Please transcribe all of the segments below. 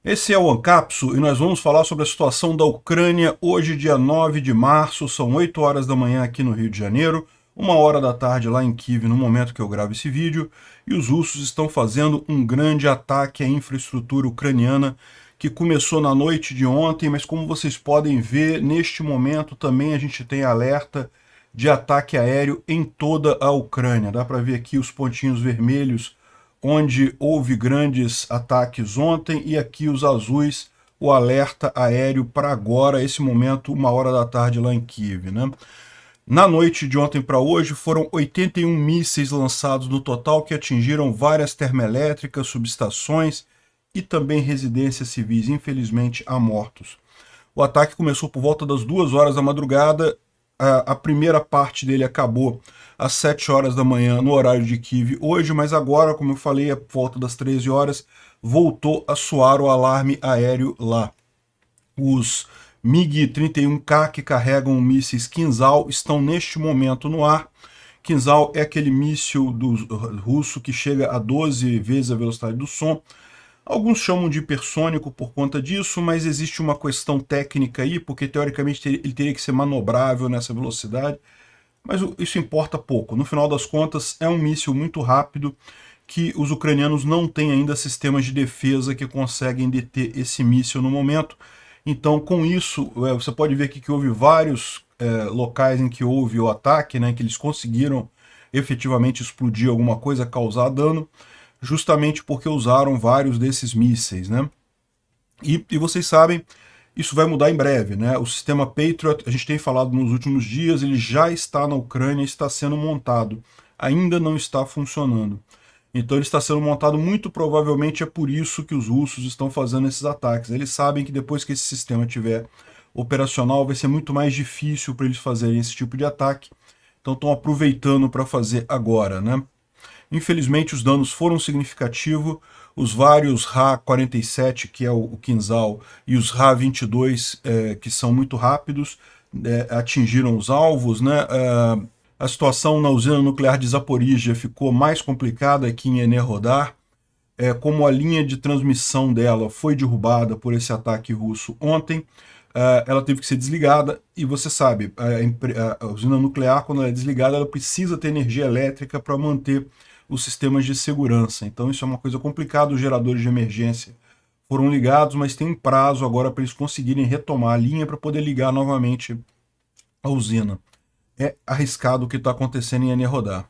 Esse é o Ancapso e nós vamos falar sobre a situação da Ucrânia hoje, dia 9 de março, são 8 horas da manhã aqui no Rio de Janeiro, 1 hora da tarde lá em Kiev no momento que eu gravo esse vídeo, e os russos estão fazendo um grande ataque à infraestrutura ucraniana que começou na noite de ontem, mas como vocês podem ver, neste momento também a gente tem alerta de ataque aéreo em toda a Ucrânia. Dá para ver aqui os pontinhos vermelhos onde houve grandes ataques ontem, e aqui os azuis, o alerta aéreo para agora, esse momento, 1 hora da tarde lá em Kiev, né? Na noite de ontem para hoje, foram 81 mísseis lançados no total, que atingiram várias termoelétricas, subestações e também residências civis. Infelizmente, há mortos. O ataque começou por volta das 2 horas da madrugada. A primeira parte dele acabou às 7 horas da manhã no horário de Kiev hoje, mas agora, como eu falei, a volta das 13 horas, voltou a soar o alarme aéreo lá. Os MiG-31K, que carregam mísseis Kinzhal, estão neste momento no ar. Kinzhal é aquele míssil russo que chega a 12 vezes a velocidade do som. Alguns chamam de hipersônico por conta disso, mas existe uma questão técnica aí, porque teoricamente ele teria que ser manobrável nessa velocidade, mas isso importa pouco. No final das contas, é um míssil muito rápido, que os ucranianos não têm ainda sistemas de defesa que conseguem deter esse míssil no momento. Então, com isso, você pode ver aqui que houve vários locais em que houve o ataque, né, que eles conseguiram efetivamente explodir alguma coisa, causar dano, justamente porque usaram vários desses mísseis, né? E vocês sabem, isso vai mudar em breve, né? O sistema Patriot, a gente tem falado nos últimos dias, ele já está na Ucrânia, está sendo montado, ainda não está funcionando. Então ele está sendo montado, muito provavelmente é por isso que os russos estão fazendo esses ataques. Eles sabem que depois que esse sistema estiver operacional, vai ser muito mais difícil para eles fazerem esse tipo de ataque. Então estão aproveitando para fazer agora, né? Infelizmente os danos foram significativos, os vários Ra-47, que é o Kinzhal, e os Ra-22, que são muito rápidos, atingiram os alvos, né? A situação na usina nuclear de Zaporizhia ficou mais complicada aqui em Enerhodar, como a linha de transmissão dela foi derrubada por esse ataque russo ontem. Ela teve que ser desligada, e você sabe, a usina nuclear, quando ela é desligada, ela precisa ter energia elétrica para manter os sistemas de segurança. Então isso é uma coisa complicada, os geradores de emergência foram ligados, mas tem um prazo agora para eles conseguirem retomar a linha para poder ligar novamente a usina. É arriscado o que está acontecendo em Enerhodar.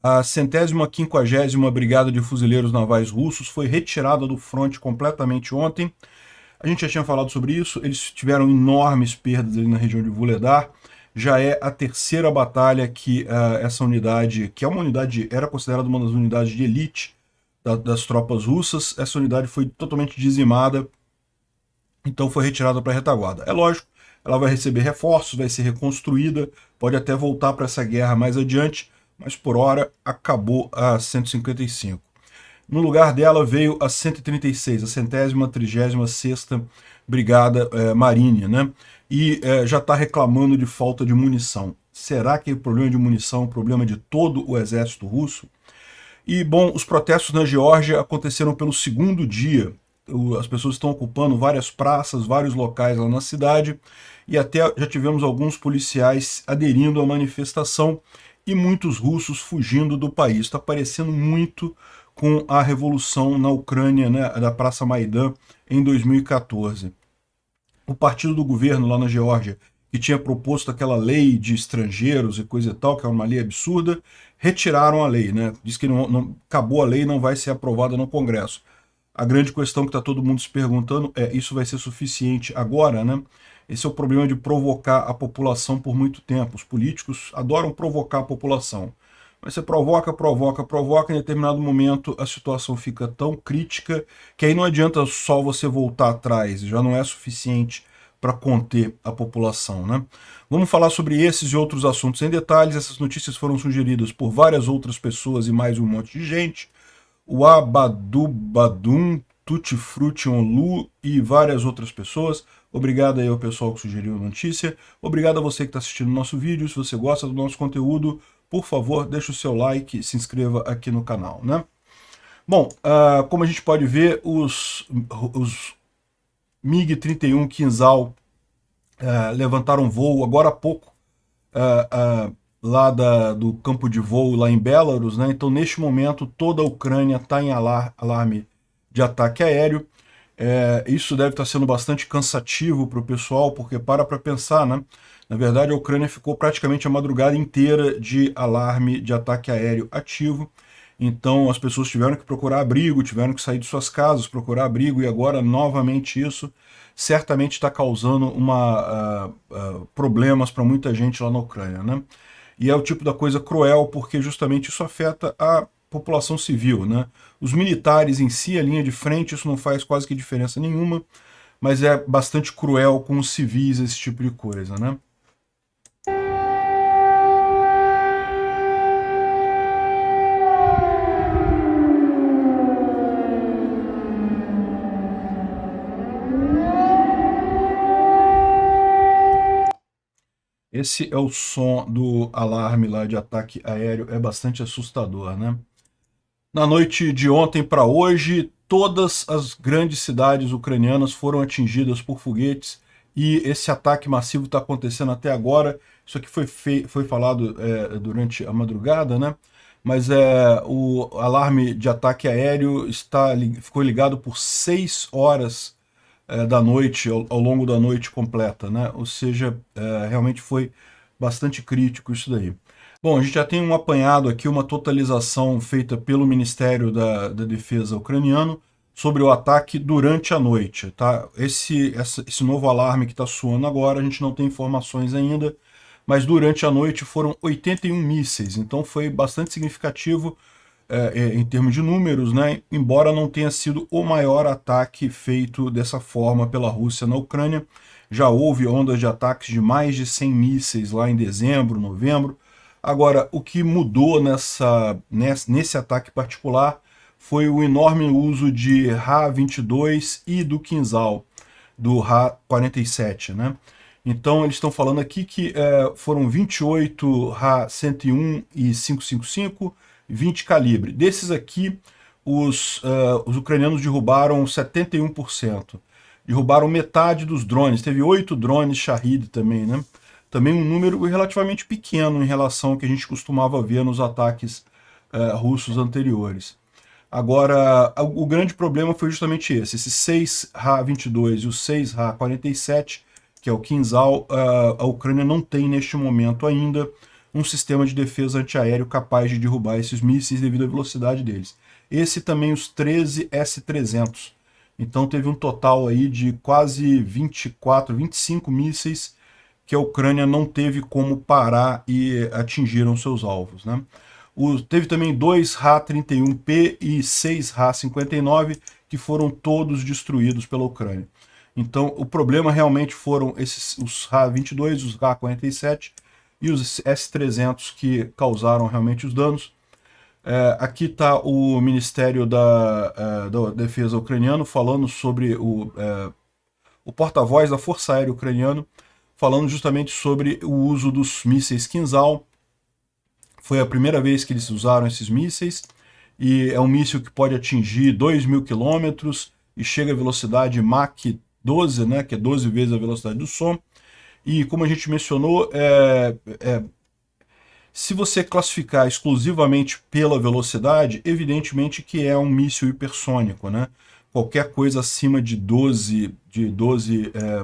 A 150ª Brigada de Fuzileiros Navais Russos foi retirada do fronte completamente ontem. A gente já tinha falado sobre isso, eles tiveram enormes perdas ali na região de Vuhledar. Já é a terceira batalha que essa unidade, que é uma unidade, era considerada uma das unidades de elite das tropas russas, essa unidade foi totalmente dizimada, então foi retirada para a retaguarda. É lógico, ela vai receber reforços, vai ser reconstruída, pode até voltar para essa guerra mais adiante, mas por hora acabou a 155. No lugar dela veio a 136, a 136ª Brigada Marinha, né? E já está reclamando de falta de munição. Será que o problema de munição é um problema de todo o exército russo? E, bom, os protestos na Geórgia aconteceram pelo segundo dia. As pessoas estão ocupando várias praças, vários locais lá na cidade, e até já tivemos alguns policiais aderindo à manifestação e muitos russos fugindo do país. Está parecendo muito com a revolução na Ucrânia, né, da Praça Maidan, em 2014. O partido do governo lá na Geórgia, que tinha proposto aquela lei de estrangeiros e coisa e tal, que é uma lei absurda, retiraram a lei, né? Diz que acabou a lei e não vai ser aprovada no Congresso. A grande questão que está todo mundo se perguntando é, isso vai ser suficiente agora, né? Esse é o problema de provocar a população por muito tempo. Os políticos adoram provocar a população. Mas você provoca, em determinado momento a situação fica tão crítica que aí não adianta só você voltar atrás, já não é suficiente para conter a população, né? Vamos falar sobre esses e outros assuntos em detalhes. Essas notícias foram sugeridas por várias outras pessoas e mais um monte de gente. O Abadubadum, Tutti Frutti Onlu e várias outras pessoas. Obrigado aí ao pessoal que sugeriu a notícia. Obrigado a você que está assistindo o nosso vídeo. Se você gosta do nosso conteúdo, por favor, deixe o seu like e se inscreva aqui no canal, né? Bom, como a gente pode ver, os MiG-31 Kinzhal levantaram voo agora há pouco lá do campo de voo lá em Belarus, né? Então, neste momento, toda a Ucrânia está em alarme de ataque aéreo. Isso deve estar sendo bastante cansativo para o pessoal, porque para pensar, né? Na verdade, a Ucrânia ficou praticamente a madrugada inteira de alarme de ataque aéreo ativo. Então, as pessoas tiveram que procurar abrigo, tiveram que sair de suas casas, procurar abrigo, e agora, novamente, isso certamente está causando problemas para muita gente lá na Ucrânia, né? E é o tipo da coisa cruel, porque justamente isso afeta a população civil, né? Os militares em si, a linha de frente, isso não faz quase que diferença nenhuma, mas é bastante cruel com os civis, esse tipo de coisa, né? Esse é o som do alarme lá de ataque aéreo, é bastante assustador, né? Na noite de ontem para hoje, todas as grandes cidades ucranianas foram atingidas por foguetes e esse ataque massivo está acontecendo até agora. Isso aqui foi falado durante a madrugada, né? Mas o alarme de ataque aéreo ficou ligado por 6 horas da noite, ao longo da noite completa, né? Ou seja, realmente foi bastante crítico isso daí. Bom, a gente já tem um apanhado aqui, uma totalização feita pelo Ministério da Defesa ucraniano sobre o ataque durante a noite, tá? Esse novo alarme que está soando agora, a gente não tem informações ainda, mas durante a noite foram 81 mísseis, então foi bastante significativo em termos de números, né? Embora não tenha sido o maior ataque feito dessa forma pela Rússia na Ucrânia. Já houve ondas de ataques de mais de 100 mísseis lá em dezembro, novembro. Agora, o que mudou nesse ataque particular foi o enorme uso de Ra-22 e do Kinzhal, do Ra-47, né? Então, eles estão falando aqui que foram 28 Ra-101 e 555, 20 calibre. Desses aqui, os ucranianos derrubaram 71%. Derrubaram metade dos drones. Teve 8 drones Shahid também, né? Também um número relativamente pequeno em relação ao que a gente costumava ver nos ataques russos anteriores. Agora, o grande problema foi justamente esse. Esses 6 Ra-22 e os 6 Ra-47, que é o Kinzhal, a Ucrânia não tem neste momento ainda um sistema de defesa antiaéreo capaz de derrubar esses mísseis devido à velocidade deles. Esse também os 13 S-300. Então teve um total aí de quase 24, 25 mísseis que a Ucrânia não teve como parar e atingiram seus alvos, né? Teve também 2 Ra-31P e 6 Ra-59 que foram todos destruídos pela Ucrânia. Então o problema realmente foram os Ra-22, os Ra-47 e os S-300 que causaram realmente os danos. Aqui está o Ministério da Defesa ucraniano falando sobre o porta-voz da Força Aérea ucraniano, falando justamente sobre o uso dos mísseis Kinzhal. Foi a primeira vez que eles usaram esses mísseis, e é um míssil que pode atingir 2.000 quilômetros e chega a velocidade Mach 12, né, que é 12 vezes a velocidade do som. E como a gente mencionou, se você classificar exclusivamente pela velocidade, evidentemente que é um míssil hipersônico, né? Qualquer coisa acima de 12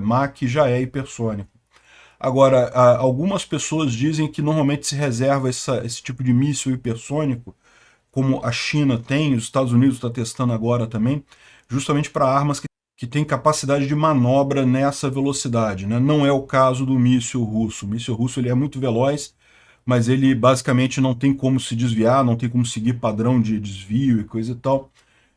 Mach já é hipersônico. Agora, algumas pessoas dizem que normalmente se reserva esse tipo de míssil hipersônico, como a China tem, os Estados Unidos está testando agora também, justamente para armas que têm capacidade de manobra nessa velocidade, né? Não é o caso do míssil russo. O míssil russo ele é muito veloz, mas ele basicamente não tem como se desviar, não tem como seguir padrão de desvio e coisa e tal.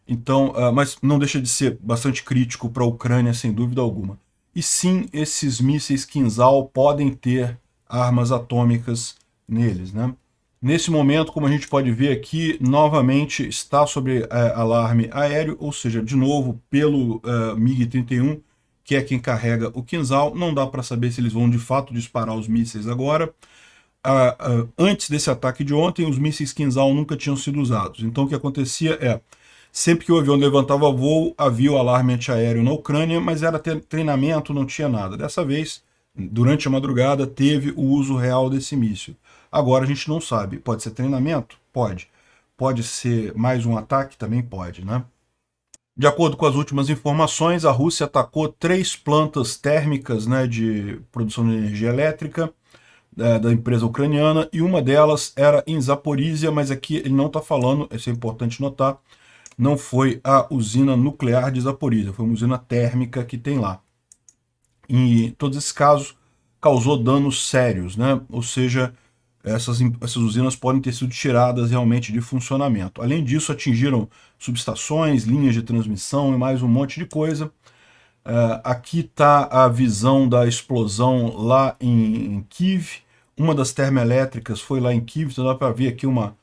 Então, mas não deixa de ser bastante crítico para a Ucrânia, sem dúvida alguma. E sim, esses mísseis Kinzhal podem ter armas atômicas neles, né? Nesse momento, como a gente pode ver aqui, novamente está sob alarme aéreo, ou seja, de novo, pelo MiG-31, que é quem carrega o Kinzhal. Não dá para saber se eles vão de fato disparar os mísseis agora. Antes desse ataque de ontem, os mísseis Kinzhal nunca tinham sido usados. Então o que acontecia Sempre que o avião levantava voo, havia o alarme antiaéreo na Ucrânia, mas era treinamento, não tinha nada. Dessa vez, durante a madrugada, teve o uso real desse míssil. Agora a gente não sabe. Pode ser treinamento? Pode. Pode ser mais um ataque? Também pode, né? De acordo com as últimas informações, a Rússia atacou 3 plantas térmicas, né, de produção de energia elétrica da empresa ucraniana, e uma delas era em Zaporizhia, mas aqui ele não está falando, isso é importante notar, não foi a usina nuclear de Zaporizhia, foi uma usina térmica que tem lá. Em todos esses casos, causou danos sérios, né? Ou seja, essas usinas podem ter sido tiradas realmente de funcionamento. Além disso, atingiram subestações, linhas de transmissão e mais um monte de coisa. Aqui está a visão da explosão lá em Kiev. Uma das termoelétricas foi lá em Kiev, então dá para ver aqui uma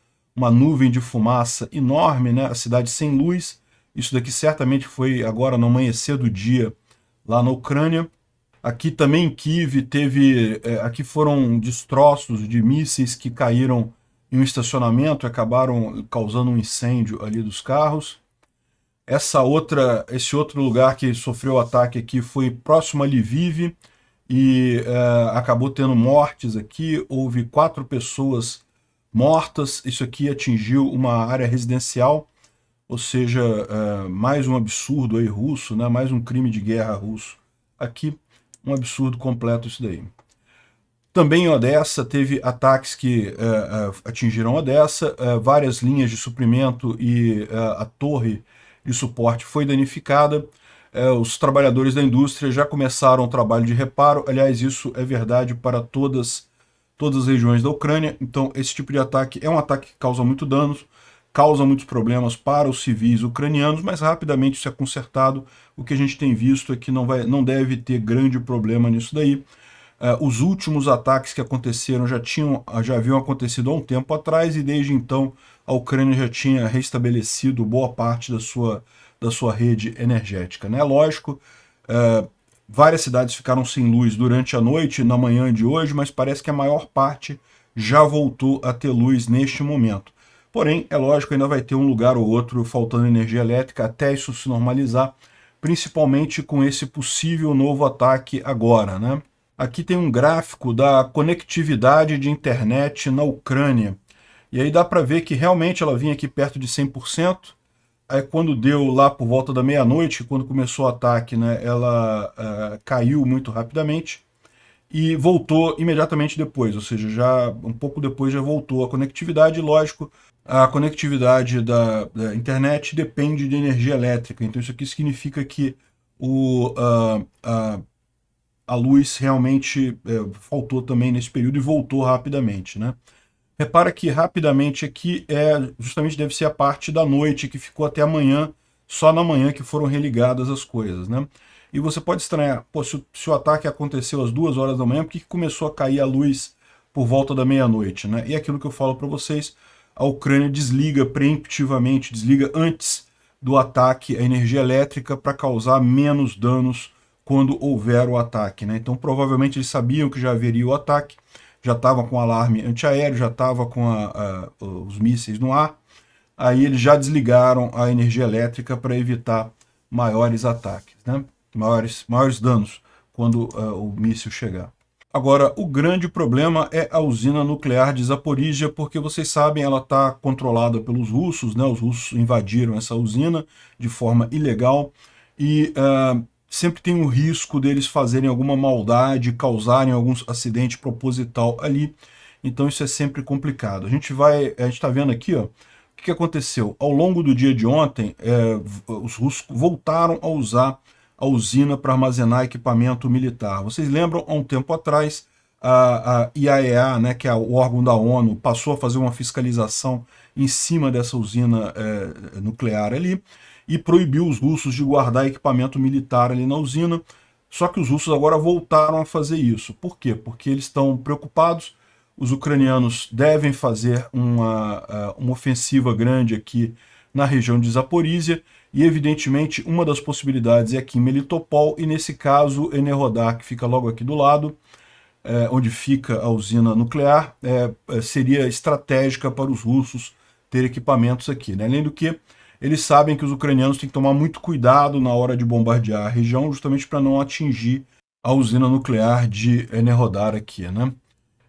nuvem de fumaça enorme, né? A cidade sem luz. Isso daqui certamente foi agora no amanhecer do dia lá na Ucrânia. Aqui também em Kiev aqui foram destroços de mísseis que caíram em um estacionamento e acabaram causando um incêndio ali dos carros. Esse outro lugar que sofreu ataque aqui foi próximo a Lviv e acabou tendo mortes aqui. Houve 4 pessoas mortas. Isso aqui atingiu uma área residencial, ou seja, mais um absurdo aí russo, né? Mais um crime de guerra russo. Aqui, um absurdo completo isso daí. Também em Odessa teve ataques que atingiram Odessa, várias linhas de suprimento e a torre de suporte foi danificada. Os trabalhadores da indústria já começaram o trabalho de reparo. Aliás, isso é verdade para todas as regiões da Ucrânia. Então, esse tipo de ataque é um ataque que causa muito danos, causa muitos problemas para os civis ucranianos, mas rapidamente isso é consertado. O que a gente tem visto é que não deve ter grande problema nisso daí. Os últimos ataques que aconteceram já haviam acontecido há um tempo atrás, e desde então a Ucrânia já tinha restabelecido boa parte da sua rede energética, né? Lógico, várias cidades ficaram sem luz durante a noite, na manhã de hoje, mas parece que a maior parte já voltou a ter luz neste momento. Porém, é lógico, ainda vai ter um lugar ou outro faltando energia elétrica até isso se normalizar, principalmente com esse possível novo ataque agora, né? Aqui tem um gráfico da conectividade de internet na Ucrânia. E aí dá para ver que realmente ela vinha aqui perto de 100%. Aí quando deu lá por volta da meia-noite, quando começou o ataque, né, ela caiu muito rapidamente e voltou imediatamente depois, ou seja, já um pouco depois já voltou a conectividade. Lógico, a conectividade da internet depende de energia elétrica, então isso aqui significa que a luz realmente faltou também nesse período e voltou rapidamente, né? Repara que rapidamente aqui justamente deve ser a parte da noite que ficou até amanhã, só na manhã que foram religadas as coisas, né? E você pode estranhar, pô, se o ataque aconteceu às 2 horas da manhã, por que começou a cair a luz por volta da meia-noite, né? E aquilo que eu falo para vocês, a Ucrânia desliga preemptivamente, desliga antes do ataque a energia elétrica para causar menos danos quando houver o ataque, né? Então provavelmente eles sabiam que já haveria o ataque, já estava com alarme antiaéreo, já estava com os mísseis no ar, aí eles já desligaram a energia elétrica para evitar maiores ataques, né? maiores danos quando o míssil chegar. Agora, o grande problema é a usina nuclear de Zaporizhia, porque vocês sabem, ela está controlada pelos russos, né? Os russos invadiram essa usina de forma ilegal e sempre tem o risco deles fazerem alguma maldade, causarem algum acidente proposital ali. Então isso é sempre complicado. A gente está vendo aqui, ó, o que aconteceu. Ao longo do dia de ontem, os russos voltaram a usar a usina para armazenar equipamento militar. Vocês lembram, há um tempo atrás, a IAEA, né, que é o órgão da ONU, passou a fazer uma fiscalização em cima dessa usina nuclear ali, e proibiu os russos de guardar equipamento militar ali na usina. Só que os russos agora voltaram a fazer isso. Por quê? Porque eles estão preocupados. Os ucranianos devem fazer uma ofensiva grande aqui na região de Zaporizhia, e evidentemente uma das possibilidades é aqui em Melitopol, e nesse caso Enerhodar, que fica logo aqui do lado, onde fica a usina nuclear, seria estratégica para os russos ter equipamentos aqui, né? Além do que, eles sabem que os ucranianos têm que tomar muito cuidado na hora de bombardear a região, justamente para não atingir a usina nuclear de Enerhodar aqui, né?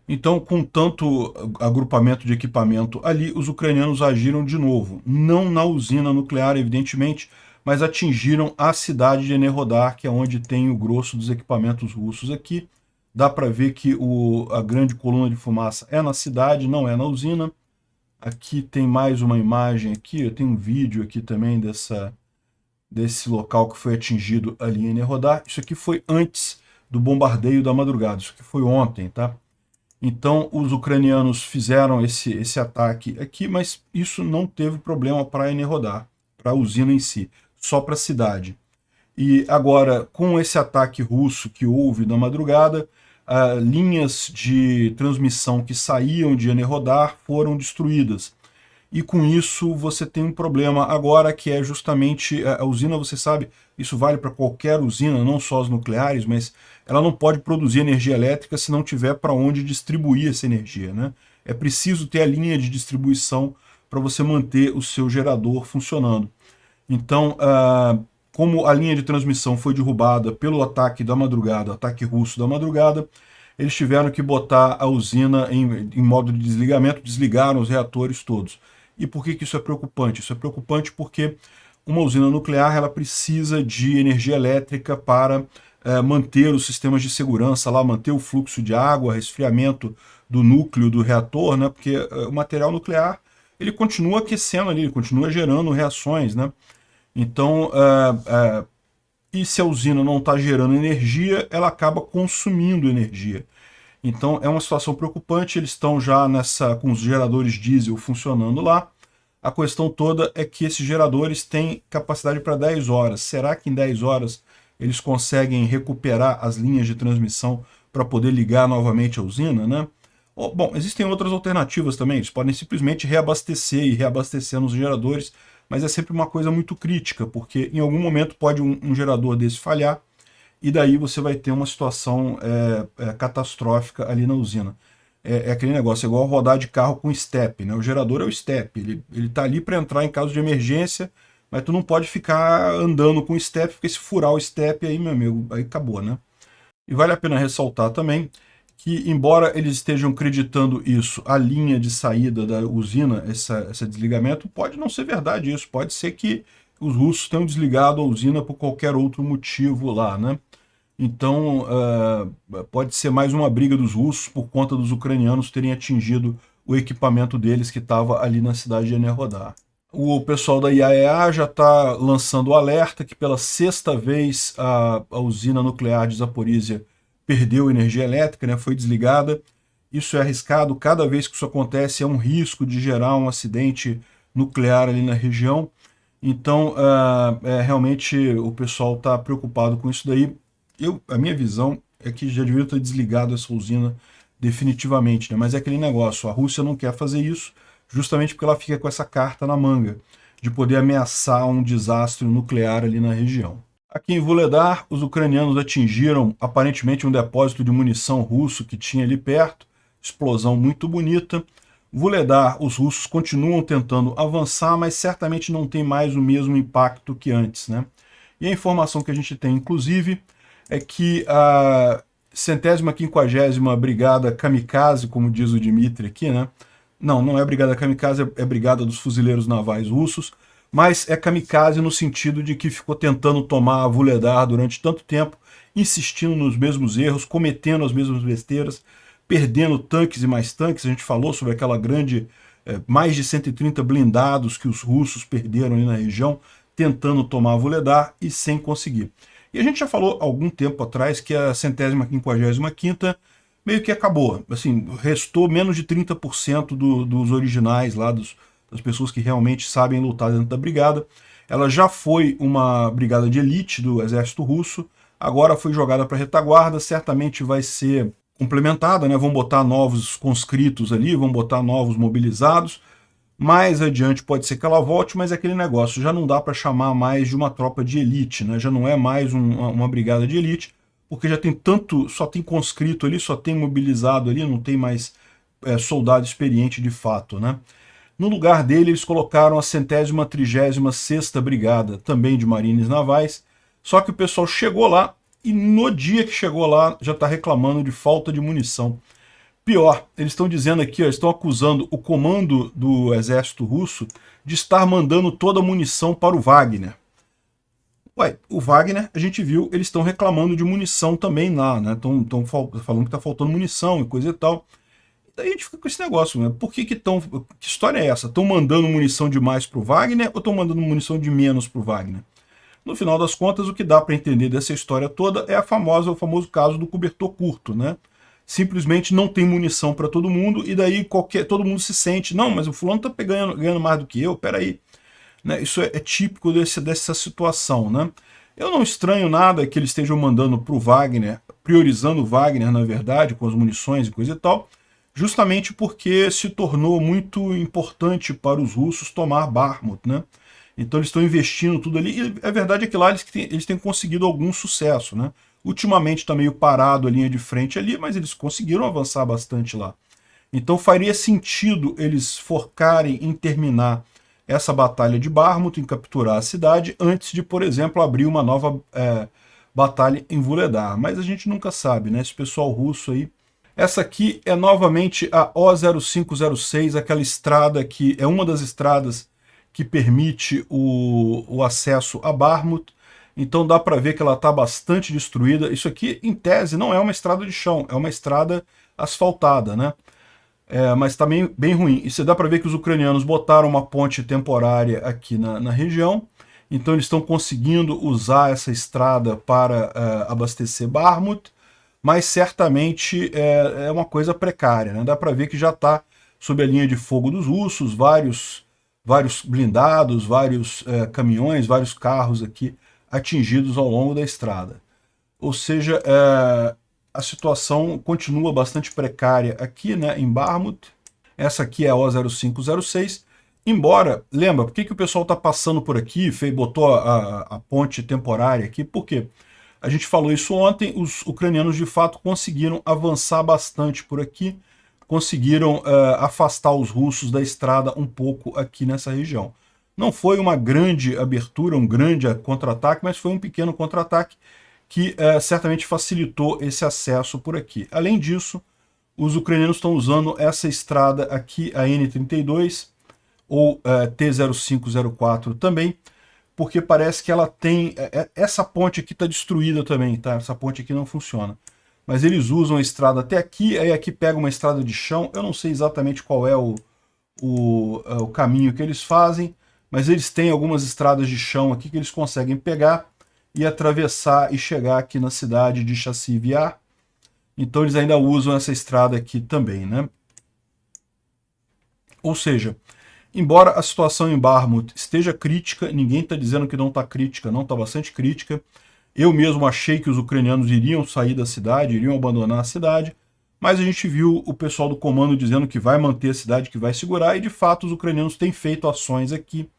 Então, com tanto agrupamento de equipamento ali, os ucranianos agiram de novo, não na usina nuclear, evidentemente, mas atingiram a cidade de Enerhodar, que é onde tem o grosso dos equipamentos russos aqui. Dá para ver que a grande coluna de fumaça é na cidade, não é na usina. Aqui tem mais uma imagem aqui, eu tenho um vídeo aqui também desse local que foi atingido ali em Enerhodar. Isso aqui foi antes do bombardeio da madrugada, isso aqui foi ontem, tá? Então, os ucranianos fizeram esse ataque aqui, mas isso não teve problema para Enerhodar, para a usina em si, só para a cidade. E agora, com esse ataque russo que houve na madrugada, linhas de transmissão que saíam de Enerhodar foram destruídas. E com isso você tem um problema agora, que é justamente a usina, você sabe, isso vale para qualquer usina, não só as nucleares, mas ela não pode produzir energia elétrica se não tiver para onde distribuir essa energia, né? É preciso ter a linha de distribuição para você manter o seu gerador funcionando. Então, como a linha de transmissão foi derrubada pelo ataque da madrugada, ataque russo da madrugada, eles tiveram que botar a usina em modo de desligamento, desligaram os reatores todos. E por que isso é preocupante? Isso é preocupante porque uma usina nuclear ela precisa de energia elétrica para manter os sistemas de segurança lá, manter o fluxo de água, resfriamento do núcleo do reator, né? Porque o material nuclear ele continua aquecendo ali, ele continua gerando reações, né? Então, e se a usina não está gerando energia, ela acaba consumindo energia. Então é uma situação preocupante, eles estão já com os geradores diesel funcionando lá. A questão toda é que esses geradores têm capacidade para 10 horas. Será que em 10 horas eles conseguem recuperar as linhas de transmissão para poder ligar novamente a usina, né? Bom, existem outras alternativas também, eles podem simplesmente reabastecer e reabastecer nos geradores, mas é sempre uma coisa muito crítica, porque em algum momento pode um gerador desse falhar, e daí você vai ter uma situação catastrófica ali na usina. É aquele negócio, é igual rodar de carro com step, né? O gerador é o step, ele tá ali para entrar em caso de emergência, mas tu não pode ficar andando com step, porque se furar o step aí, meu amigo, aí acabou, né? E vale a pena ressaltar também que, embora eles estejam acreditando isso, a linha de saída da usina, esse desligamento, pode não ser verdade isso, pode ser que os russos tenham desligado a usina por qualquer outro motivo lá, né? Então, pode ser mais uma briga dos russos por conta dos ucranianos terem atingido o equipamento deles que estava ali na cidade de Enerhodar. O pessoal da IAEA já está lançando o alerta que pela sexta vez a usina nuclear de Zaporizhia perdeu energia elétrica, né, foi desligada. Isso é arriscado, cada vez que isso acontece é um risco de gerar um acidente nuclear ali na região. Então, realmente o pessoal está preocupado com isso daí. A minha visão é que já deveria ter desligado essa usina definitivamente, né? Mas é aquele negócio, a Rússia não quer fazer isso, justamente porque ela fica com essa carta na manga, de poder ameaçar um desastre nuclear ali na região. Aqui em Vuhledar, os ucranianos atingiram aparentemente um depósito de munição russo que tinha ali perto, explosão muito bonita. Vuhledar, os russos continuam tentando avançar, mas certamente não tem mais o mesmo impacto que antes, né? E a informação que a gente tem, inclusive, é que a 150ª Brigada Kamikaze, como diz o Dmitry aqui, né? Não é Brigada Kamikaze, é Brigada dos Fuzileiros Navais Russos, mas é kamikaze no sentido de que ficou tentando tomar a Vuhledar durante tanto tempo, insistindo nos mesmos erros, cometendo as mesmas besteiras, perdendo tanques e mais tanques. A gente falou sobre aquela grande, mais de 130 blindados que os russos perderam ali na região, tentando tomar a Vuhledar e sem conseguir. E a gente já falou há algum tempo atrás que a 150ª meio que acabou. Assim, restou menos de 30% dos originais lá, das pessoas que realmente sabem lutar dentro da brigada. Ela já foi uma brigada de elite do exército russo, agora foi jogada para a retaguarda, certamente vai ser complementada, né? Vão botar novos conscritos ali, vão botar novos mobilizados. Mais adiante pode ser que ela volte, mas é aquele negócio, já não dá para chamar mais de uma tropa de elite, né? Já não é mais uma brigada de elite, porque já tem tanto, só tem conscrito ali, só tem mobilizado ali, não tem mais soldado experiente de fato, né? No lugar dele, eles colocaram a 136ª Brigada, também de Marines Navais, só que o pessoal chegou lá e no dia que chegou lá já está reclamando de falta de munição. Pior, eles estão dizendo aqui, ó, estão acusando o comando do exército russo de estar mandando toda a munição para o Wagner. Ué, o Wagner, a gente viu, eles estão reclamando de munição também lá, né? Estão falando que está faltando munição e coisa e tal. Daí a gente fica com esse negócio, né? Por que estão... Que história é essa? Estão mandando munição demais para o Wagner ou estão mandando munição de menos para o Wagner? No final das contas, o que dá para entender dessa história toda é o famoso caso do cobertor curto, né? Simplesmente não tem munição para todo mundo e daí todo mundo se sente, não, mas o fulano está ganhando mais do que eu, peraí. Né? Isso é típico dessa situação, né? Eu não estranho nada que eles estejam mandando para o Wagner, priorizando o Wagner, na verdade, com as munições e coisa e tal, justamente porque se tornou muito importante para os russos tomar Bakhmut, né? Então eles estão investindo tudo ali, e a verdade é que lá eles têm conseguido algum sucesso, né? Ultimamente está meio parado a linha de frente ali, mas eles conseguiram avançar bastante lá. Então faria sentido eles focarem em terminar essa batalha de Bakhmut, em capturar a cidade, antes de, por exemplo, abrir uma nova batalha em Vuhledar. Mas a gente nunca sabe, né? Esse pessoal russo aí. Essa aqui é novamente a O0506, aquela estrada que é uma das estradas que permite o acesso a Bakhmut. Então dá para ver que ela está bastante destruída. Isso aqui, em tese, não é uma estrada de chão, é uma estrada asfaltada, né? Mas está bem ruim. E você dá para ver que os ucranianos botaram uma ponte temporária aqui na região. Então eles estão conseguindo usar essa estrada para abastecer Bakhmut, mas certamente é uma coisa precária, né? Dá para ver que já está sob a linha de fogo dos russos, vários blindados, vários caminhões, vários carros aqui atingidos ao longo da estrada. Ou seja, a situação continua bastante precária aqui, né, em Bakhmut. Essa aqui é a O0506. Embora, lembra, por que o pessoal está passando por aqui, botou a ponte temporária aqui? Por quê? A gente falou isso ontem, os ucranianos de fato conseguiram avançar bastante por aqui, conseguiram afastar os russos da estrada um pouco aqui nessa região. Não foi uma grande abertura, um grande contra-ataque, mas foi um pequeno contra-ataque que certamente facilitou esse acesso por aqui. Além disso, os ucranianos estão usando essa estrada aqui, a N32, ou T0504 também, porque parece que ela tem... essa ponte aqui está destruída também, tá? Essa ponte aqui não funciona. Mas eles usam a estrada até aqui, aí aqui pega uma estrada de chão, eu não sei exatamente qual é o caminho que eles fazem, mas eles têm algumas estradas de chão aqui que eles conseguem pegar e atravessar e chegar aqui na cidade de Chasiv Yar. Então eles ainda usam essa estrada aqui também, né? Ou seja, embora a situação em Bakhmut esteja crítica, ninguém está dizendo que não está crítica, não, está bastante crítica. Eu mesmo achei que os ucranianos iriam sair da cidade, iriam abandonar a cidade, mas a gente viu o pessoal do comando dizendo que vai manter a cidade, que vai segurar, e de fato os ucranianos têm feito ações aqui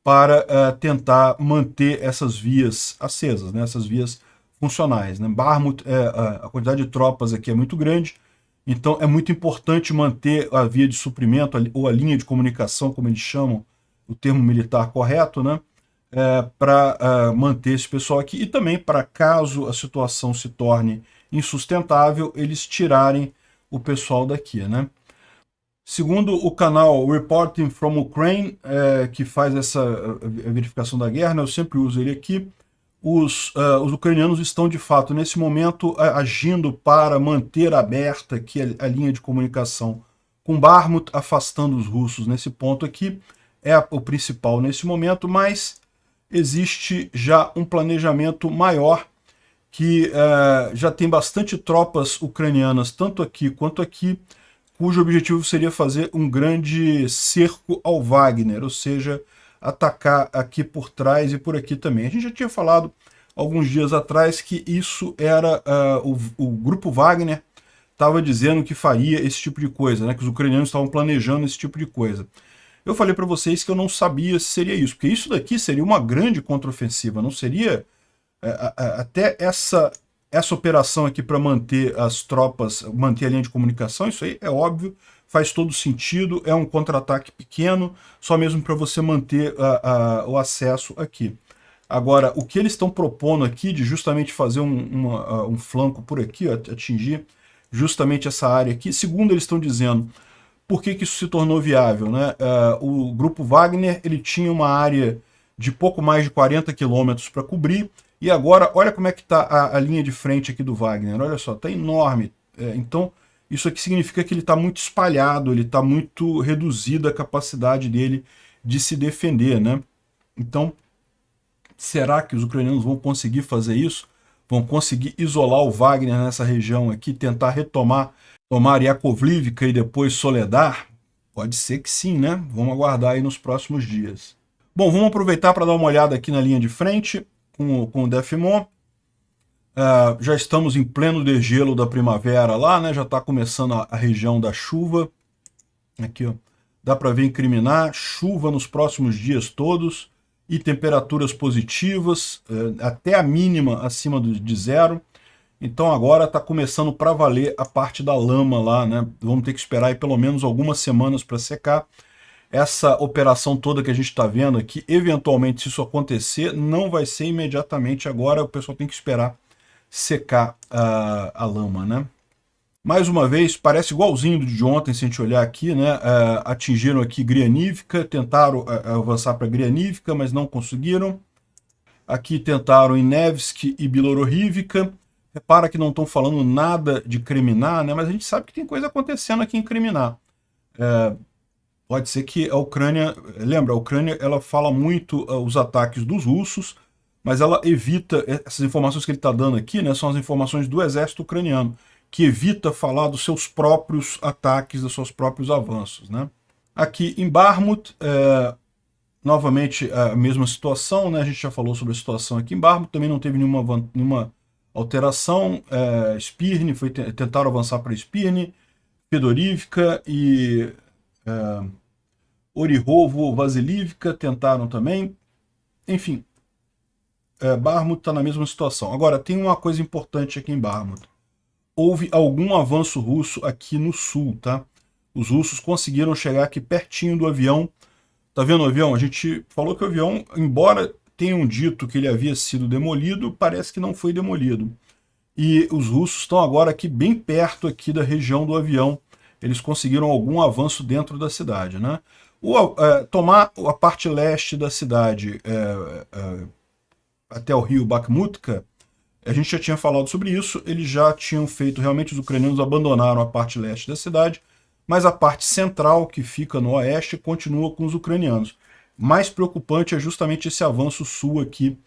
para tentar manter essas vias acesas, né, essas vias funcionais, né? Bakhmut, a quantidade de tropas aqui é muito grande, então é muito importante manter a via de suprimento, ou a linha de comunicação, como eles chamam, o termo militar correto, né? Para manter esse pessoal aqui, e também para, caso a situação se torne insustentável, eles tirarem o pessoal daqui, né? Segundo o canal Reporting from Ukraine, que faz essa verificação da guerra, né, eu sempre uso ele aqui, os ucranianos estão de fato nesse momento agindo para manter aberta aqui a linha de comunicação com Bakhmut, afastando os russos nesse ponto aqui, é o principal nesse momento, mas existe já um planejamento maior que já tem bastante tropas ucranianas, tanto aqui quanto aqui, cujo objetivo seria fazer um grande cerco ao Wagner, ou seja, atacar aqui por trás e por aqui também. A gente já tinha falado alguns dias atrás que isso era o grupo Wagner estava dizendo que faria esse tipo de coisa, né, que os ucranianos estavam planejando esse tipo de coisa. Eu falei para vocês que eu não sabia se seria isso, porque isso daqui seria uma grande contraofensiva, não seria até essa operação aqui para manter as tropas, manter a linha de comunicação, isso aí é óbvio, faz todo sentido, é um contra-ataque pequeno, só mesmo para você manter o acesso aqui. Agora, o que eles estão propondo aqui de justamente fazer um flanco por aqui, ó, atingir justamente essa área aqui, segundo eles estão dizendo, por que isso se tornou viável, né? O grupo Wagner, ele tinha uma área de pouco mais de 40 quilômetros para cobrir, e agora, olha como é que está a linha de frente aqui do Wagner, olha só, está enorme. Então, isso aqui significa que ele está muito espalhado, ele está muito reduzida a capacidade dele de se defender, né? Então, será que os ucranianos vão conseguir fazer isso? Vão conseguir isolar o Wagner nessa região aqui, tentar tomar Yakovlivka e depois Soledar? Pode ser que sim, né? Vamos aguardar aí nos próximos dias. Bom, vamos aproveitar para dar uma olhada aqui na linha de frente com o Defimon. Já estamos em pleno degelo da primavera lá, né? Já está começando a região da chuva. Aqui, ó. Dá para ver incriminar, chuva nos próximos dias todos e temperaturas positivas, até a mínima acima de zero. Então agora está começando para valer a parte da lama lá, né? Vamos ter que esperar aí pelo menos algumas semanas para secar. Essa operação toda que a gente está vendo aqui, eventualmente, se isso acontecer, não vai ser imediatamente agora, o pessoal tem que esperar secar a lama, né? Mais uma vez, parece igualzinho do de ontem, se a gente olhar aqui, né? Atingiram aqui Grianivka, tentaram avançar para Grianivka, mas não conseguiram. Aqui tentaram em Nevsky e Bilororivka. Repara que não estão falando nada de Kreminá, né? Mas a gente sabe que tem coisa acontecendo aqui em Kreminá. Pode ser que a Ucrânia... Lembra, a Ucrânia ela fala muito os ataques dos russos, mas ela evita... Essas informações que ele está dando aqui, né, são as informações do exército ucraniano, que evita falar dos seus próprios ataques, dos seus próprios avanços, né? Aqui em Bakhmut, novamente a mesma situação, né? A gente já falou sobre a situação aqui em Bakhmut, também não teve nenhuma alteração. Spirne, tentaram avançar para Spirne, Fedorivka e Orihovo, Vasilivka tentaram também. Enfim, Bakhmut está na mesma situação. Agora, tem uma coisa importante aqui em Bakhmut. Houve algum avanço russo aqui no sul, tá? Os russos conseguiram chegar aqui pertinho do avião. Tá vendo o avião? A gente falou que o avião, embora tenham dito que ele havia sido demolido, parece que não foi demolido. E os russos estão agora aqui bem perto aqui da região do avião. Eles conseguiram algum avanço dentro da cidade, né? Tomar a parte leste da cidade até o rio Bakhmutka, a gente já tinha falado sobre isso, eles já tinham feito, realmente os ucranianos abandonaram a parte leste da cidade, mas a parte central, que fica no oeste, continua com os ucranianos. Mais preocupante é justamente esse avanço sul aqui,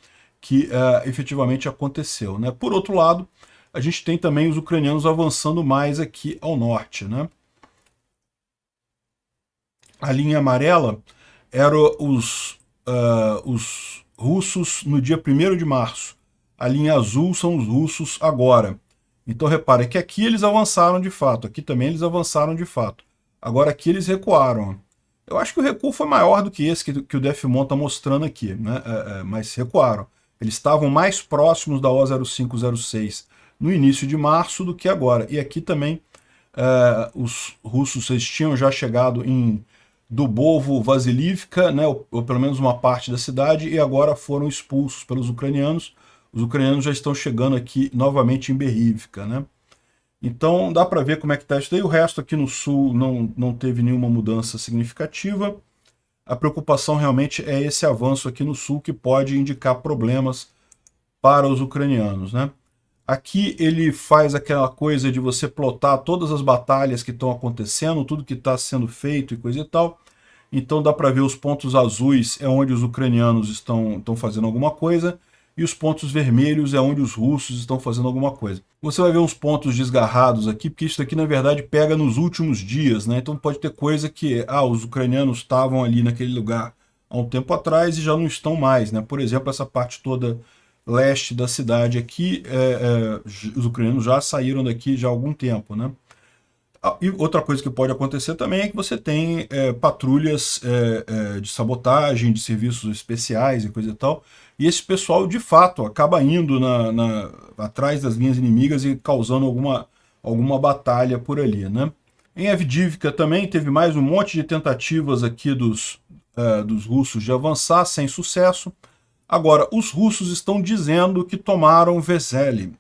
que efetivamente aconteceu, né? Por outro lado, a gente tem também os ucranianos avançando mais aqui ao norte, né? A linha amarela eram os russos no dia 1º de março. A linha azul são os russos agora. Então repare que aqui eles avançaram de fato, aqui também eles avançaram de fato. Agora aqui eles recuaram. Eu acho que o recuo foi maior do que esse que o Defimon está mostrando aqui, né? Mas recuaram. Eles estavam mais próximos da O0506 no início de março do que agora. E aqui também os russos eles tinham já chegado em Dubovo, Vasilivka, né? Ou pelo menos uma parte da cidade, e agora foram expulsos pelos ucranianos. Os ucranianos já estão chegando aqui novamente em Berivka, né? Então dá para ver como é que está isso daí. O resto aqui no sul não teve nenhuma mudança significativa. A preocupação realmente é esse avanço aqui no sul que pode indicar problemas para os ucranianos, né? Aqui ele faz aquela coisa de você plotar todas as batalhas que estão acontecendo, tudo que está sendo feito e coisa e tal. Então dá para ver os pontos azuis é onde os ucranianos estão fazendo alguma coisa, e os pontos vermelhos é onde os russos estão fazendo alguma coisa. Você vai ver uns pontos desgarrados aqui, porque isso aqui na verdade pega nos últimos dias, né? Então pode ter coisa que os ucranianos estavam ali naquele lugar há um tempo atrás e já não estão mais, né? Por exemplo, essa parte toda leste da cidade aqui, os ucranianos já saíram daqui já há algum tempo, né? E outra coisa que pode acontecer também é que você tem patrulhas de sabotagem, de serviços especiais e coisa e tal, e esse pessoal de fato acaba indo atrás das linhas inimigas e causando alguma batalha por ali, né? Em Avdiivka também teve mais um monte de tentativas aqui dos russos de avançar, sem sucesso. Agora, os russos estão dizendo que tomaram Vezele.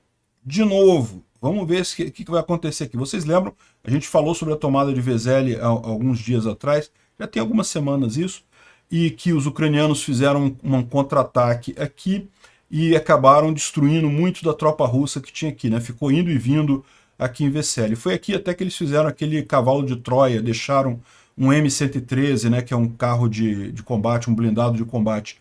De novo, vamos ver o que vai acontecer aqui. Vocês lembram, a gente falou sobre a tomada de Vezele há alguns dias atrás, já tem algumas semanas isso, e que os ucranianos fizeram um contra-ataque aqui e acabaram destruindo muito da tropa russa que tinha aqui, né? Ficou indo e vindo aqui em Vezele. Foi aqui até que eles fizeram aquele cavalo de Troia, deixaram um M113, né, que é um carro de combate, um blindado de combate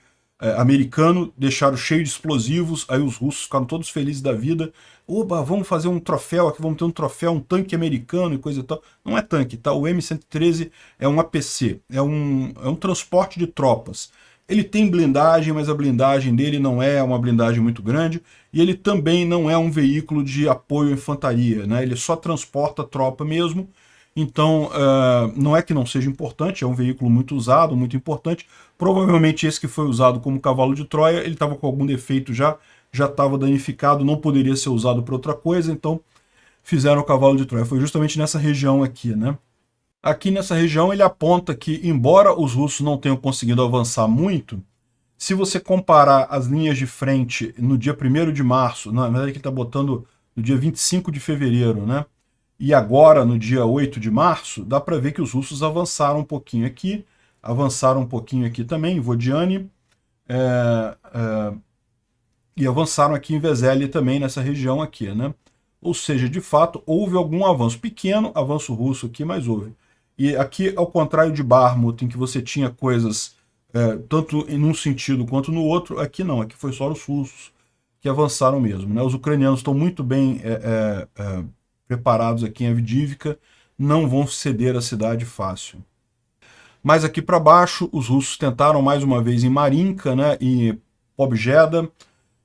americano, deixaram cheio de explosivos, aí os russos ficaram todos felizes da vida. Oba, vamos fazer um troféu aqui, vamos ter um troféu, um tanque americano e coisa e tal. Não é tanque, tá? O M113 é um APC, é um transporte de tropas. Ele tem blindagem, mas a blindagem dele não é uma blindagem muito grande, e ele também não é um veículo de apoio à infantaria, né? Ele só transporta tropa mesmo. Então, não é que não seja importante, é um veículo muito usado, muito importante. Provavelmente esse que foi usado como cavalo de Troia, ele estava com algum defeito já estava danificado, não poderia ser usado para outra coisa, então fizeram o cavalo de Troia. Foi justamente nessa região aqui, né? Aqui nessa região ele aponta que, embora os russos não tenham conseguido avançar muito, se você comparar as linhas de frente no dia 1º de março, na verdade ele está botando no dia 25 de fevereiro, né? E agora, no dia 8 de março, dá para ver que os russos avançaram um pouquinho aqui, avançaram um pouquinho aqui também, em Vodiane, e avançaram aqui em Vezele também, nessa região aqui, né? Ou seja, de fato, houve algum avanço pequeno, avanço russo aqui, mas houve. E aqui, ao contrário de Bakhmut, em que você tinha coisas tanto em um sentido quanto no outro, aqui não, aqui foi só os russos que avançaram mesmo, né? Os ucranianos estão muito bem preparados aqui em Avdiivka, não vão ceder a cidade fácil. Mas aqui para baixo, os russos tentaram mais uma vez em Marinka, né, e Pobjeda,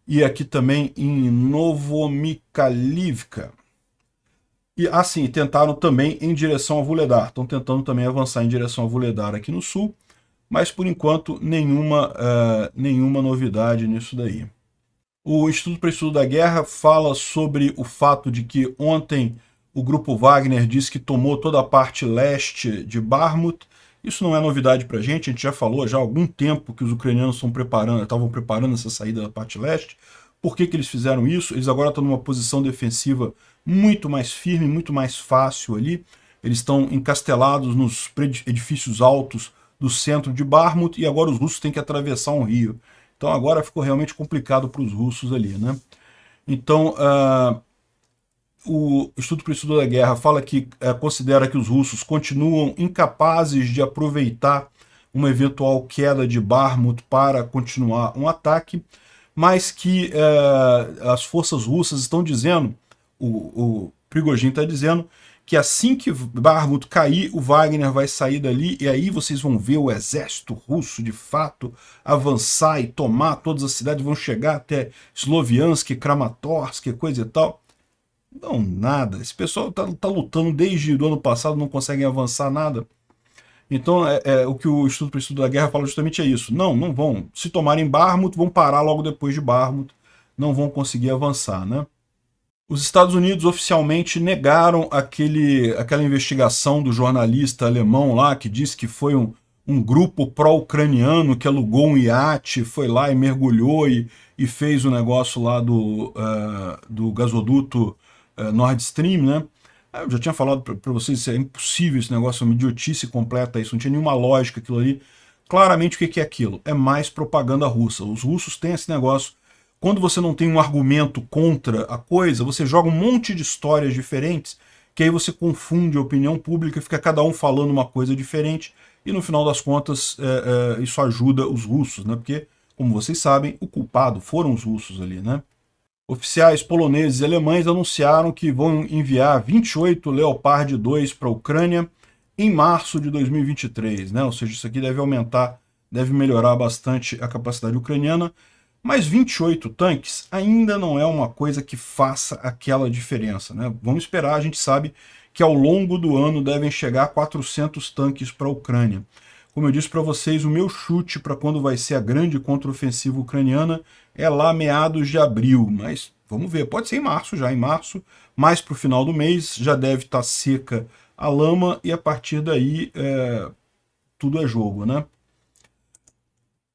e aqui também em Novomikhalivka. E assim, tentaram também em direção a Vuhledar, estão tentando também avançar em direção a Vuhledar aqui no sul, mas por enquanto nenhuma novidade nisso daí. O Instituto para o Estudo da Guerra fala sobre o fato de que ontem o grupo Wagner disse que tomou toda a parte leste de Bakhmut. Isso não é novidade para a gente já falou já há algum tempo que os ucranianos estavam preparando essa saída da parte leste. Por que eles fizeram isso? Eles agora estão numa posição defensiva muito mais firme, muito mais fácil ali. Eles estão encastelados nos edifícios altos do centro de Bakhmut e agora os russos têm que atravessar um rio. Então agora ficou realmente complicado para os russos ali, né? Então, o Instituto para o Estudo da Guerra fala que considera que os russos continuam incapazes de aproveitar uma eventual queda de Bakhmut para continuar um ataque, mas que as forças russas estão dizendo, o Prigozhin está dizendo, que assim que Bakhmut cair, o Wagner vai sair dali, e aí vocês vão ver o exército russo, de fato, avançar e tomar todas as cidades, vão chegar até Sloviansk, Kramatorsk, coisa e tal. Não, nada. Esse pessoal tá lutando desde o ano passado, não conseguem avançar nada. Então, o que o Instituto para o Estudo da Guerra fala justamente é isso. Não vão. Se tomarem Bakhmut, vão parar logo depois de Bakhmut, não vão conseguir avançar, né? Os Estados Unidos oficialmente negaram aquela investigação do jornalista alemão lá, que disse que foi um grupo pró-ucraniano que alugou um iate, foi lá e mergulhou e fez o negócio lá do gasoduto Nord Stream, né? Eu já tinha falado para vocês, é impossível esse negócio, é uma idiotice completa isso, não tinha nenhuma lógica aquilo ali. Claramente o que é aquilo? É mais propaganda russa. Os russos têm esse negócio. Quando você não tem um argumento contra a coisa, você joga um monte de histórias diferentes, que aí você confunde a opinião pública, fica cada um falando uma coisa diferente, e no final das contas isso ajuda os russos, né? Porque, como vocês sabem, o culpado foram os russos ali, né? Oficiais poloneses e alemães anunciaram que vão enviar 28 Leopard 2 para a Ucrânia em março de 2023, né? Ou seja, isso aqui deve aumentar, deve melhorar bastante a capacidade ucraniana. Mas 28 tanques ainda não é uma coisa que faça aquela diferença, né? Vamos esperar, a gente sabe que ao longo do ano devem chegar 400 tanques para a Ucrânia. Como eu disse para vocês, o meu chute para quando vai ser a grande contraofensiva ucraniana é lá meados de abril, mas vamos ver, pode ser em março já, em março, mais para o final do mês, já deve estar seca a lama e a partir daí tudo é jogo, né?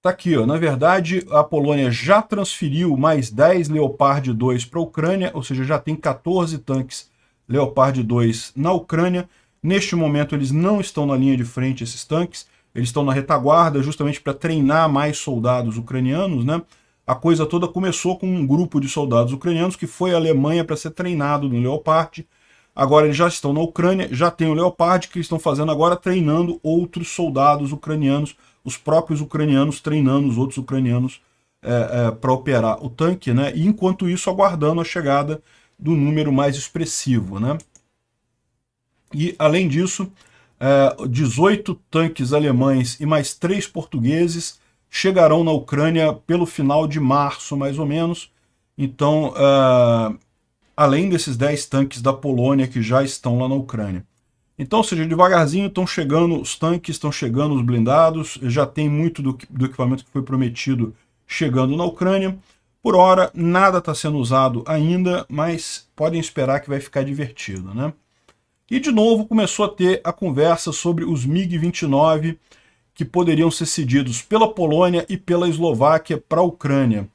Tá aqui, ó. Na verdade, a Polônia já transferiu mais 10 Leopard 2 para a Ucrânia, ou seja, já tem 14 tanques Leopard 2 na Ucrânia. Neste momento, eles não estão na linha de frente, esses tanques. Eles estão na retaguarda, justamente para treinar mais soldados ucranianos, né? A coisa toda começou com um grupo de soldados ucranianos que foi à Alemanha para ser treinado no Leopard. Agora eles já estão na Ucrânia, já tem o Leopard, que eles estão fazendo agora, treinando outros soldados ucranianos, os próprios ucranianos treinando os outros ucranianos para operar o tanque, né? E enquanto isso aguardando a chegada do número mais expressivo, né? E além disso, 18 tanques alemães e mais 3 portugueses chegarão na Ucrânia pelo final de março, mais ou menos. Então, além desses 10 tanques da Polônia que já estão lá na Ucrânia. Então, ou seja, devagarzinho estão chegando os tanques, estão chegando os blindados, já tem muito do equipamento que foi prometido chegando na Ucrânia. Por hora, nada está sendo usado ainda, mas podem esperar que vai ficar divertido, né? E, de novo, começou a ter a conversa sobre os MiG-29 que poderiam ser cedidos pela Polônia e pela Eslováquia para a Ucrânia.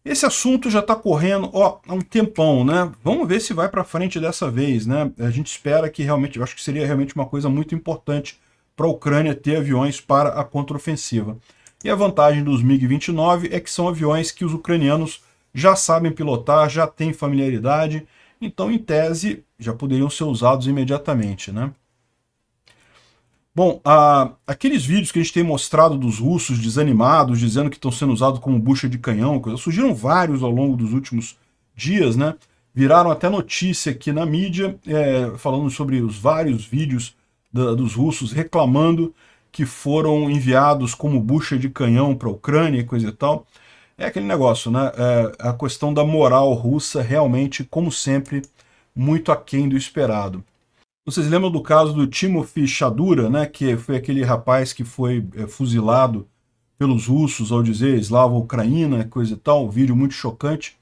Esse assunto já está correndo há um tempão, né? Vamos ver se vai para frente dessa vez, né? A gente espera que realmente, eu acho que seria realmente uma coisa muito importante para a Ucrânia ter aviões para a contraofensiva. E a vantagem dos MiG-29 é que são aviões que os ucranianos já sabem pilotar, já têm familiaridade, então, em tese, já poderiam ser usados imediatamente, né? Bom, aqueles vídeos que a gente tem mostrado dos russos desanimados, dizendo que estão sendo usados como bucha de canhão, surgiram vários ao longo dos últimos dias, né? Viraram até notícia aqui na mídia, falando sobre os vários vídeos dos russos reclamando que foram enviados como bucha de canhão para a Ucrânia e coisa e tal. É aquele negócio, né? A questão da moral russa realmente, como sempre, muito aquém do esperado. Vocês lembram do caso do Timofey Chadura, né, que foi aquele rapaz que foi fuzilado pelos russos ao dizer eslava Ucraína, coisa e tal, um vídeo muito chocante.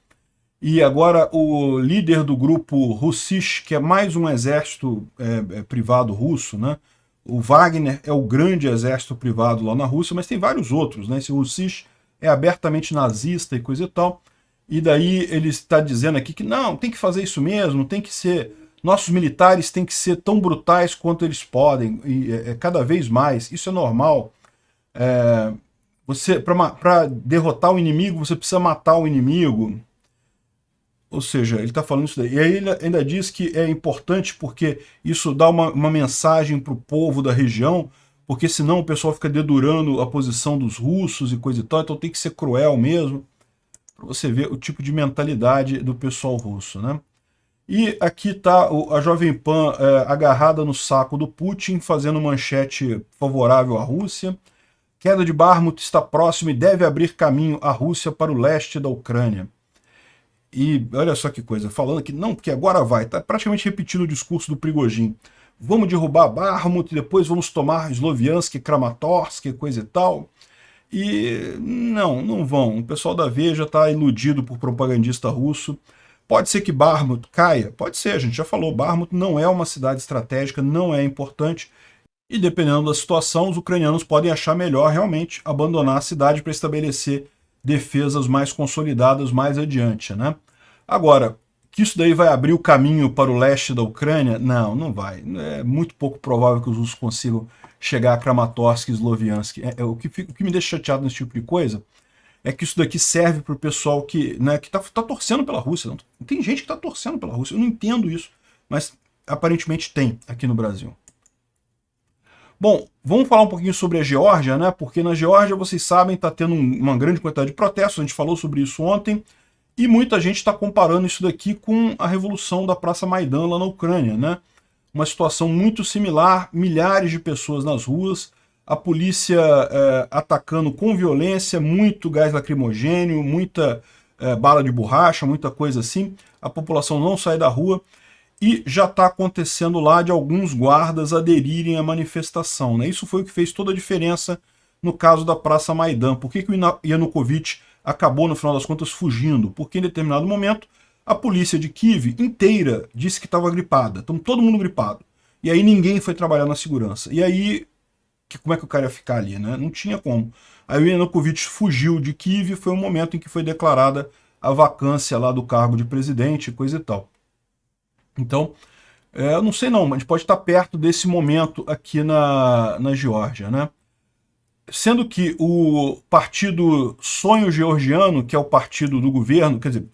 E agora o líder do grupo Russisch, que é mais um exército privado russo, né? O Wagner é o grande exército privado lá na Rússia, mas tem vários outros, né? Esse Russisch é abertamente nazista e coisa e tal. E daí ele está dizendo aqui que não, tem que fazer isso mesmo, tem que ser... Nossos militares têm que ser tão brutais quanto eles podem, e cada vez mais, isso é normal. Para derrotar o inimigo, você precisa matar o inimigo. Ou seja, ele está falando isso daí. E aí ele ainda diz que é importante porque isso dá uma mensagem para o povo da região, porque senão o pessoal fica dedurando a posição dos russos e coisa e tal, então tem que ser cruel mesmo, para você ver o tipo de mentalidade do pessoal russo, né? E aqui está a Jovem Pan agarrada no saco do Putin, fazendo manchete favorável à Rússia. Queda de Bakhmut está próxima e deve abrir caminho à Rússia para o leste da Ucrânia. E olha só que coisa, falando que não, porque agora vai, está praticamente repetindo o discurso do Prigozhin. Vamos derrubar Bakhmut, depois vamos tomar Sloviansk, Kramatorsk, coisa e tal. E não vão. O pessoal da Veja está iludido por propagandista russo. Pode ser que Bakhmut caia? Pode ser, a gente já falou, Bakhmut não é uma cidade estratégica, não é importante, e dependendo da situação, os ucranianos podem achar melhor realmente abandonar a cidade para estabelecer defesas mais consolidadas mais adiante, né? Agora, que isso daí vai abrir o caminho para o leste da Ucrânia? Não vai. É muito pouco provável que os russos consigam chegar a Kramatorsk e Sloviansk. O que me deixa chateado nesse tipo de coisa é que isso daqui serve para o pessoal que tá torcendo pela Rússia. Não tem gente que está torcendo pela Rússia. Eu não entendo isso, mas aparentemente tem aqui no Brasil. Bom, vamos falar um pouquinho sobre a Geórgia, né? Porque na Geórgia, vocês sabem, está tendo uma grande quantidade de protestos, a gente falou sobre isso ontem, e muita gente está comparando isso daqui com a revolução da Praça Maidan lá na Ucrânia, né? Uma situação muito similar, milhares de pessoas nas ruas, a polícia atacando com violência, muito gás lacrimogênio, muita bala de borracha, muita coisa assim. A população não sai da rua e já está acontecendo lá de alguns guardas aderirem à manifestação, né? Isso foi o que fez toda a diferença no caso da Praça Maidan. Por que o Yanukovych acabou, no final das contas, fugindo? Porque em determinado momento a polícia de Kiev inteira disse que estava gripada. Então todo mundo gripado. E aí ninguém foi trabalhar na segurança. E aí, como é que o cara ia ficar ali, né? Não tinha como. Aí o Yanukovych fugiu de Kiev e foi um momento em que foi declarada a vacância lá do cargo de presidente, coisa e tal. Então, eu não sei não, mas a gente pode estar perto desse momento aqui na Geórgia, né? Sendo que o partido Sonho Georgiano, que é o partido do governo, quer dizer,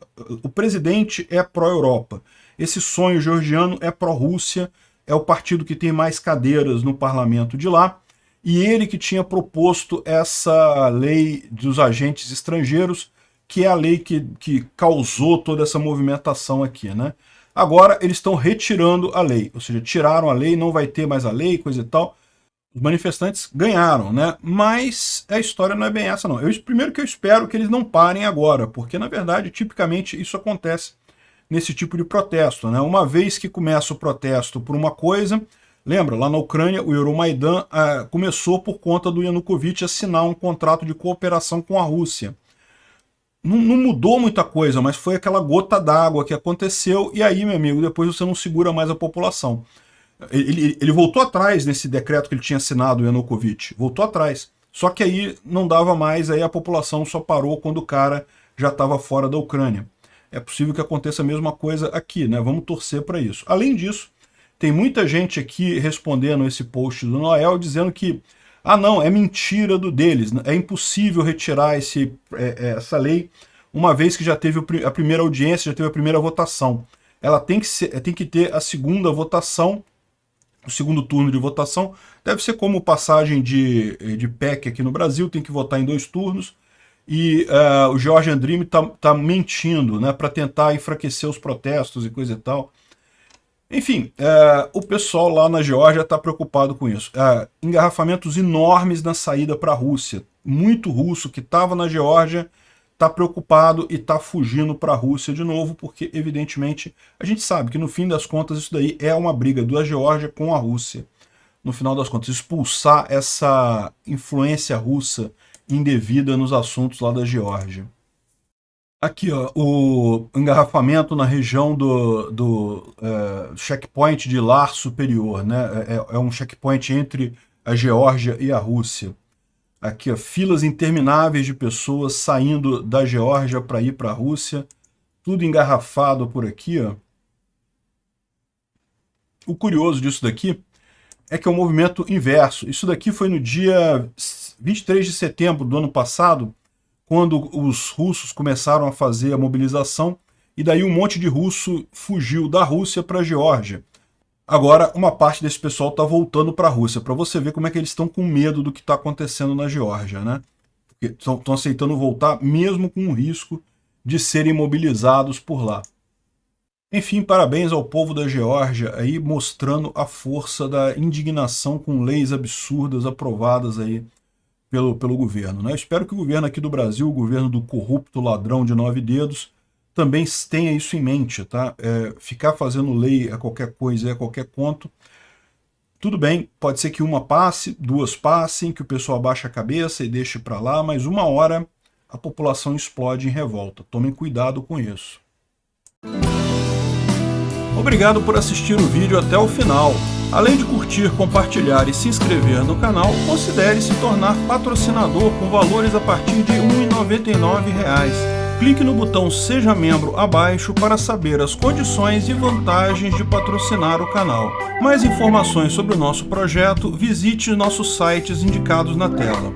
o presidente é pró-Europa. Esse Sonho Georgiano é pró-Rússia, é o partido que tem mais cadeiras no parlamento de lá, e ele que tinha proposto essa lei dos agentes estrangeiros, que é a lei que causou toda essa movimentação aqui, né? Agora eles estão retirando a lei, ou seja, tiraram a lei, não vai ter mais a lei, coisa e tal. Os manifestantes ganharam, né? Mas a história não é bem essa, não. Primeiro que eu espero que eles não parem agora, porque, na verdade, tipicamente isso acontece nesse tipo de protesto, né? Uma vez que começa o protesto por uma coisa, lembra, lá na Ucrânia, o Euromaidan começou por conta do Yanukovych assinar um contrato de cooperação com a Rússia. Não mudou muita coisa, mas foi aquela gota d'água que aconteceu, e aí, meu amigo, depois você não segura mais a população. Ele voltou atrás nesse decreto que ele tinha assinado, o Yanukovych, voltou atrás. Só que aí não dava mais, aí a população só parou quando o cara já estava fora da Ucrânia. É possível que aconteça a mesma coisa aqui, né? Vamos torcer para isso. Além disso, tem muita gente aqui respondendo esse post do Noel, dizendo que, não, é mentira deles, é impossível retirar essa lei, uma vez que já teve a primeira audiência, já teve a primeira votação. Ela tem que ter a segunda votação, o segundo turno de votação. Deve ser como passagem de PEC aqui no Brasil, tem que votar em 2 turnos, e o Georgian Dream tá mentindo, né, para tentar enfraquecer os protestos e coisa e tal. Enfim, o pessoal lá na Geórgia está preocupado com isso. Engarrafamentos enormes na saída para a Rússia. Muito russo que estava na Geórgia está preocupado e está fugindo para a Rússia de novo, porque, evidentemente, a gente sabe que, no fim das contas, isso daí é uma briga da Geórgia com a Rússia. No final das contas, expulsar essa influência russa indevida nos assuntos lá da Geórgia. Aqui, ó, o engarrafamento na região do checkpoint de Lar Superior, né? É um checkpoint entre a Geórgia e a Rússia. Aqui, ó, filas intermináveis de pessoas saindo da Geórgia para ir para a Rússia, tudo engarrafado por aqui, ó. O curioso disso daqui é que é um movimento inverso. Isso daqui foi no dia 23 de setembro do ano passado, quando os russos começaram a fazer a mobilização, e daí um monte de russo fugiu da Rússia para a Geórgia. Agora, uma parte desse pessoal está voltando para a Rússia, para você ver como é que eles estão com medo do que está acontecendo na Geórgia, né? Estão aceitando voltar, mesmo com o risco de serem mobilizados por lá. Enfim, parabéns ao povo da Geórgia, aí mostrando a força da indignação com leis absurdas aprovadas aí pelo governo, né? Eu espero que o governo aqui do Brasil, o governo do corrupto ladrão de 9 dedos, também tenha isso em mente, tá? Ficar fazendo lei a qualquer coisa, a qualquer conto, tudo bem, pode ser que uma passe, 2 passem, que o pessoal abaixe a cabeça e deixe para lá, mas uma hora a população explode em revolta. Tomem cuidado com isso. Obrigado por assistir o vídeo até o final. Além de curtir, compartilhar e se inscrever no canal, considere se tornar patrocinador com valores a partir de R$ 1,99. Clique no botão Seja Membro abaixo para saber as condições e vantagens de patrocinar o canal. Mais informações sobre o nosso projeto, visite nossos sites indicados na tela.